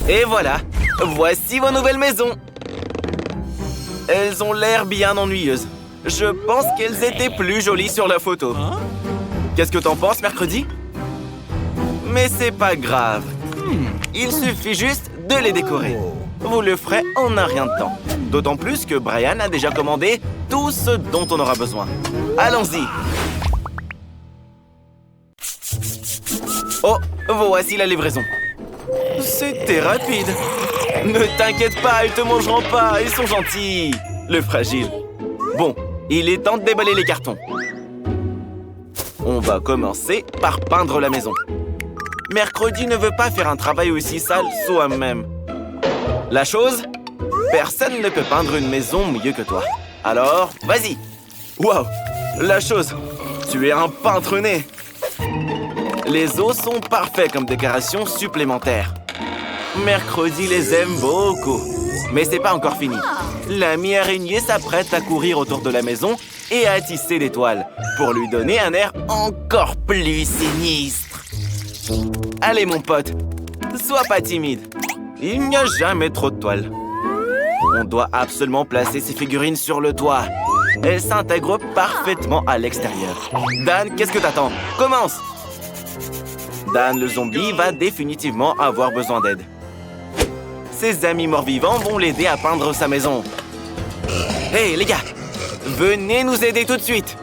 Et voilà, voici vos nouvelles maisons. Elles ont l'air bien ennuyeuses. Je pense qu'elles étaient plus jolies sur la photo. Qu'est-ce que t'en penses, mercredi? Mais c'est pas grave. Il suffit juste de les décorer. Vous le ferez en un rien de temps. D'autant plus que Brian a déjà commandé tout ce dont on aura besoin. Allons-y. Oh, voici la livraison. C'était rapide. Ne t'inquiète pas, ils te mangeront pas, ils sont gentils. Le fragile. Bon, il est temps de déballer les cartons. On va commencer par peindre la maison. Mercredi ne veut pas faire un travail aussi sale soi-même. La chose, personne ne peut peindre une maison mieux que toi. Alors, vas-y. Waouh, la chose, tu es un peintre né. Les os sont parfaits comme décoration supplémentaire. Mercredi les aime beaucoup. Mais c'est pas encore fini. L'ami araignée s'apprête à courir autour de la maison et à tisser des toiles pour lui donner un air encore plus sinistre. Allez mon pote, sois pas timide. Il n'y a jamais trop de toiles. On doit absolument placer ces figurines sur le toit. Elles s'intègrent parfaitement à l'extérieur. Dan, qu'est-ce que t'attends? Commence! Dan le zombie va définitivement avoir besoin d'aide. Ses amis morts-vivants vont l'aider à peindre sa maison. Hey les gars, venez nous aider tout de suite.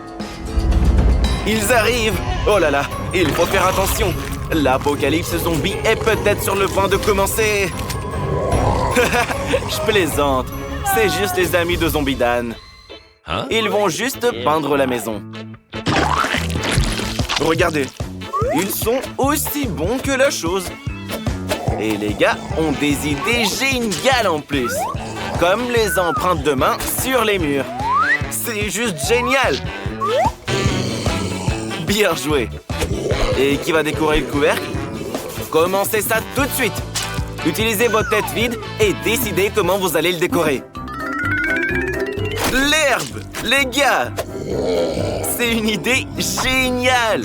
Ils arrivent. Oh là là, il faut faire attention. L'apocalypse zombie est peut-être sur le point de commencer. Je plaisante. C'est juste les amis de Zombie Dan. Ils vont juste peindre la maison. Regardez, ils sont aussi bons que la chose. Et les gars ont des idées géniales en plus. Comme les empreintes de main sur les murs. C'est juste génial. Bien joué. Et qui va décorer le couvercle? Commencez ça tout de suite. Utilisez votre tête vide et décidez comment vous allez le décorer. L'herbe, les gars! C'est une idée géniale!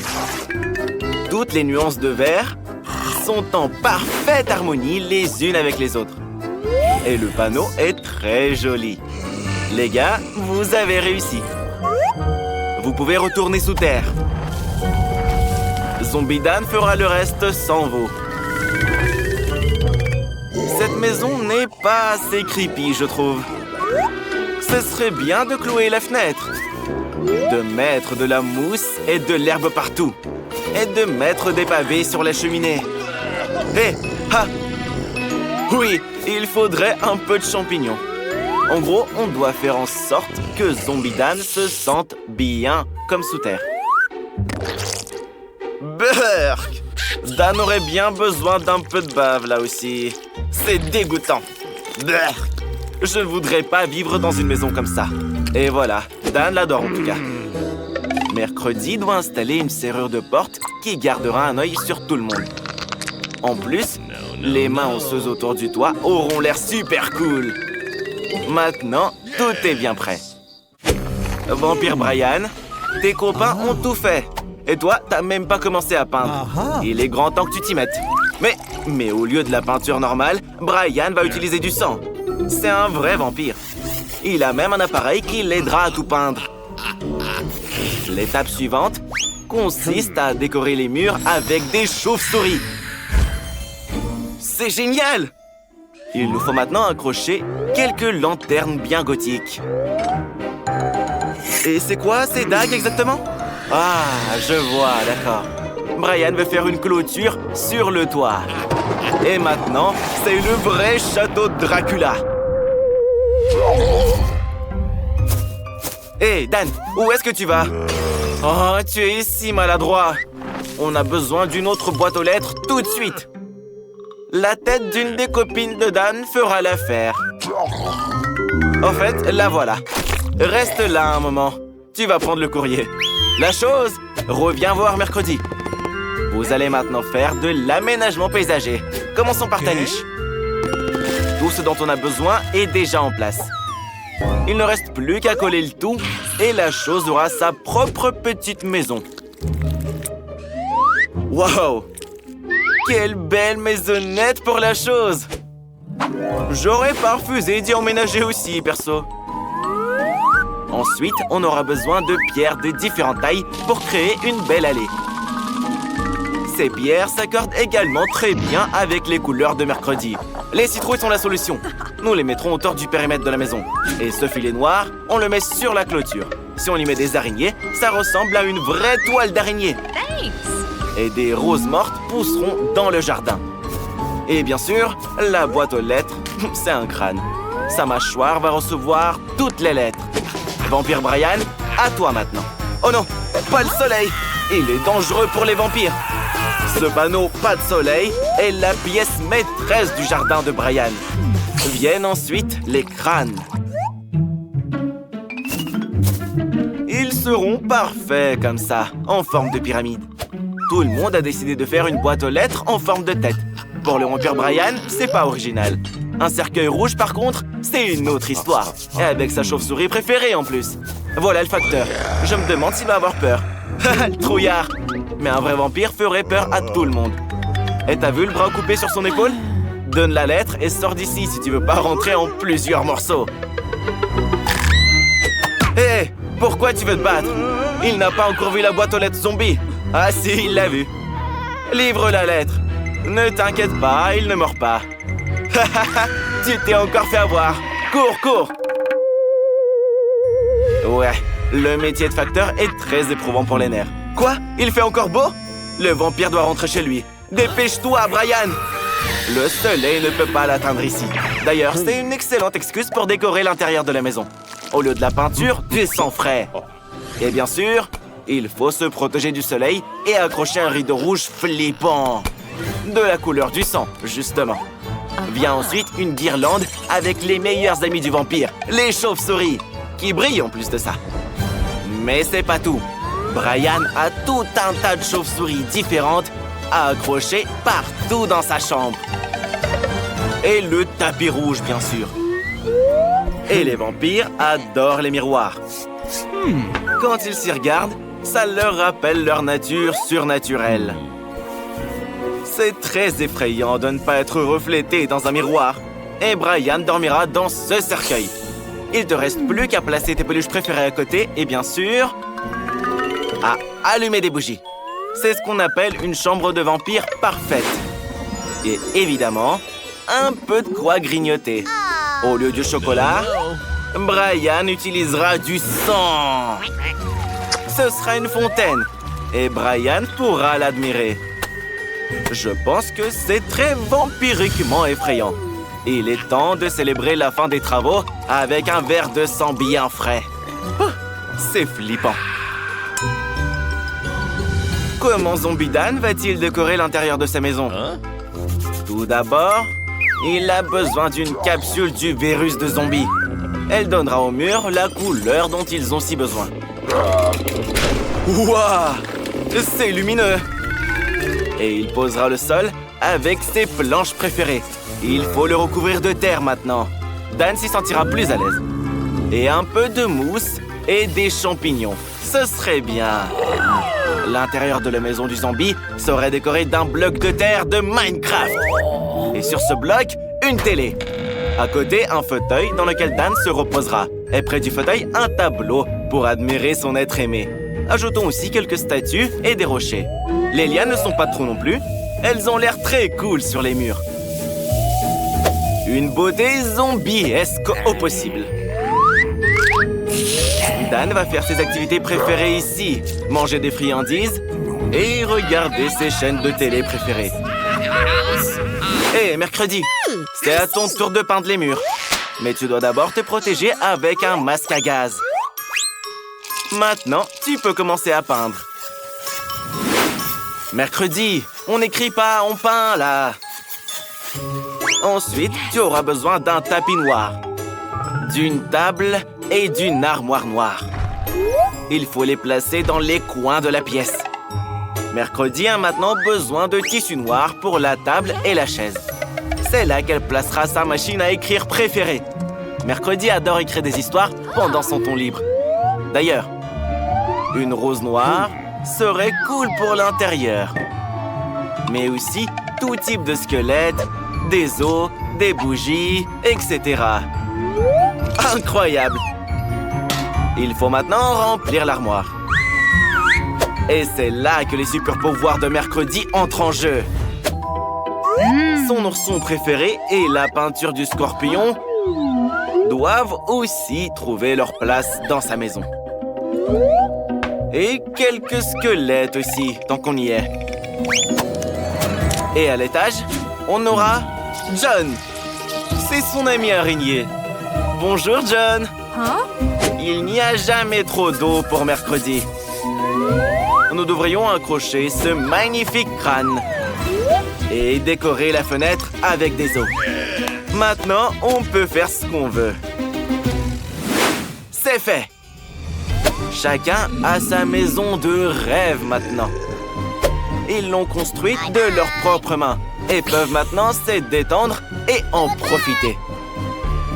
Toutes les nuances de vert sont en parfaite harmonie les unes avec les autres. Et le panneau est très joli. Les gars, vous avez réussi. Vous pouvez retourner sous terre. Zombie Dan fera le reste sans vous. Cette maison n'est pas assez creepy, je trouve. Ce serait bien de clouer la fenêtre, de mettre de la mousse et de l'herbe partout, et de mettre des pavés sur la cheminée. Hé, ha! Oui, il faudrait un peu de champignons. En gros, on doit faire en sorte que Zombie Dan se sente bien comme sous terre. Burk! Dan aurait bien besoin d'un peu de bave là aussi. C'est dégoûtant. Burk! Je ne voudrais pas vivre dans une maison comme ça. Et voilà, Dan l'adore en tout cas. Mercredi doit installer une serrure de porte qui gardera un œil sur tout le monde. En plus, les mains osseuses autour du toit auront l'air super cool. Maintenant, tout est bien prêt. Vampire Brian, tes copains ont tout fait. Et toi, t'as même pas commencé à peindre. Il est grand temps que tu t'y mettes. Mais au lieu de la peinture normale, Brian va utiliser du sang. C'est un vrai vampire. Il a même un appareil qui l'aidera à tout peindre. L'étape suivante consiste à décorer les murs avec des chauves-souris. C'est génial! Il nous faut maintenant accrocher quelques lanternes bien gothiques. Et c'est quoi ces dagues exactement? Ah, je vois, d'accord. Brian veut faire une clôture sur le toit. Et maintenant, c'est le vrai château de Dracula. Hé, Dan, où est-ce que tu vas? Oh, tu es si maladroit. On a besoin d'une autre boîte aux lettres tout de suite. La tête d'une des copines de Dan fera l'affaire. En fait, la voilà. Reste là un moment. Tu vas prendre le courrier. La chose, reviens voir mercredi. Vous allez maintenant faire de l'aménagement paysager. Commençons par ta niche. Tout ce dont on a besoin est déjà en place. Il ne reste plus qu'à coller le tout et la chose aura sa propre petite maison. Wow! Quelle belle maisonnette pour la chose! J'aurais pas refusé d'y emménager aussi, perso. Ensuite, on aura besoin de pierres de différentes tailles pour créer une belle allée. Ces pierres s'accordent également très bien avec les couleurs de Mercredi. Les citrouilles sont la solution. Nous les mettrons autour du périmètre de la maison. Et ce filet noir, on le met sur la clôture. Si on y met des araignées, ça ressemble à une vraie toile d'araignée. Et des roses mortes pousseront dans le jardin. Et bien sûr, la boîte aux lettres, c'est un crâne. Sa mâchoire va recevoir toutes les lettres. Vampire Brian, à toi maintenant. Oh non, pas le soleil! Il est dangereux pour les vampires. Ce panneau « Pas de soleil » est la pièce maîtresse du jardin de Brian. Viennent ensuite les crânes. Ils seront parfaits comme ça, en forme de pyramide. Tout le monde a décidé de faire une boîte aux lettres en forme de tête. Pour le vampire Brian, c'est pas original. Un cercueil rouge, par contre, c'est une autre histoire. Et avec sa chauve-souris préférée en plus. Voilà le facteur. Je me demande s'il va avoir peur. Haha, le trouillard. Mais un vrai vampire ferait peur à tout le monde. Et t'as vu le bras coupé sur son épaule? Donne la lettre et sors d'ici si tu veux pas rentrer en plusieurs morceaux. Hé, pourquoi tu veux te battre? Il n'a pas encore vu la boîte aux lettres zombie. Ah si, il l'a vu. Livre la lettre. Ne t'inquiète pas, il ne meurt pas. Tu t'es encore fait avoir. Cours, cours. Ouais, le métier de facteur est très éprouvant pour les nerfs. Quoi? Il fait encore beau? Le vampire doit rentrer chez lui. Dépêche-toi, Brian! Le soleil ne peut pas l'atteindre ici. D'ailleurs, c'est une excellente excuse pour décorer l'intérieur de la maison. Au lieu de la peinture, du sang frais. Et bien sûr, il faut se protéger du soleil et accrocher un rideau rouge flippant. De la couleur du sang, justement. Vient ensuite une guirlande avec les meilleurs amis du vampire, les chauves-souris, qui brillent en plus de ça. Mais c'est pas tout. Brian a tout un tas de chauves-souris différentes à accrocher partout dans sa chambre. Et le tapis rouge, bien sûr. Et les vampires adorent les miroirs. Quand ils s'y regardent, ça leur rappelle leur nature surnaturelle. C'est très effrayant de ne pas être reflété dans un miroir. Et Brian dormira dans ce cercueil. Il te reste plus qu'à placer tes peluches préférées à côté et bien sûr, à allumer des bougies. C'est ce qu'on appelle une chambre de vampire parfaite. Et évidemment, un peu de quoi grignoter. Au lieu du chocolat, Brian utilisera du sang. Ce sera une fontaine et Brian pourra l'admirer. Je pense que c'est très vampiriquement effrayant. Il est temps de célébrer la fin des travaux avec un verre de sang bien frais. C'est flippant. Comment Zombie Dan va-t-il décorer l'intérieur de sa maison? Tout d'abord, il a besoin d'une capsule du virus de zombie. Elle donnera aux murs la couleur dont ils ont si besoin. Waouh! C'est lumineux! Et il posera le sol avec ses planches préférées. Il faut le recouvrir de terre maintenant. Dan s'y sentira plus à l'aise. Et un peu de mousse et des champignons. Ce serait bien. L'intérieur de la maison du zombie serait décoré d'un bloc de terre de Minecraft. Et sur ce bloc, une télé. À côté, un fauteuil dans lequel Dan se reposera. Et près du fauteuil, un tableau pour admirer son être aimé. Ajoutons aussi quelques statues et des rochers. Les lianes ne sont pas trop non plus. Elles ont l'air très cool sur les murs. Une beauté zombiesque au possible. Dan va faire ses activités préférées ici. Manger des friandises et regarder ses chaînes de télé préférées. Hé, Mercredi, c'est à ton tour de peindre les murs. Mais tu dois d'abord te protéger avec un masque à gaz. Maintenant, tu peux commencer à peindre. Mercredi, on n'écrit pas, on peint, là. Ensuite, tu auras besoin d'un tapis noir, d'une table et d'une armoire noire. Il faut les placer dans les coins de la pièce. Mercredi a maintenant besoin de tissu noir pour la table et la chaise. C'est là qu'elle placera sa machine à écrire préférée. Mercredi adore écrire des histoires pendant son temps libre. D'ailleurs, une rose noire serait cool pour l'intérieur. Mais aussi tout type de squelette, des os des bougies, etc. Incroyable! Il faut maintenant remplir l'armoire. Et c'est là que les super pouvoirs de Mercredi entrent en jeu. Son ourson préféré et la peinture du scorpion doivent aussi trouver leur place dans sa maison. Et quelques squelettes aussi, tant qu'on y est. Et à l'étage, on aura John. C'est son ami araignée. Bonjour, John. Il n'y a jamais trop d'eau pour Mercredi. Nous devrions accrocher ce magnifique crâne et décorer la fenêtre avec des os. Maintenant, on peut faire ce qu'on veut. C'est fait! Chacun a sa maison de rêve maintenant. Ils l'ont construite de leurs propres mains et peuvent maintenant se détendre et en profiter.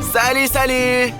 Salut, salut!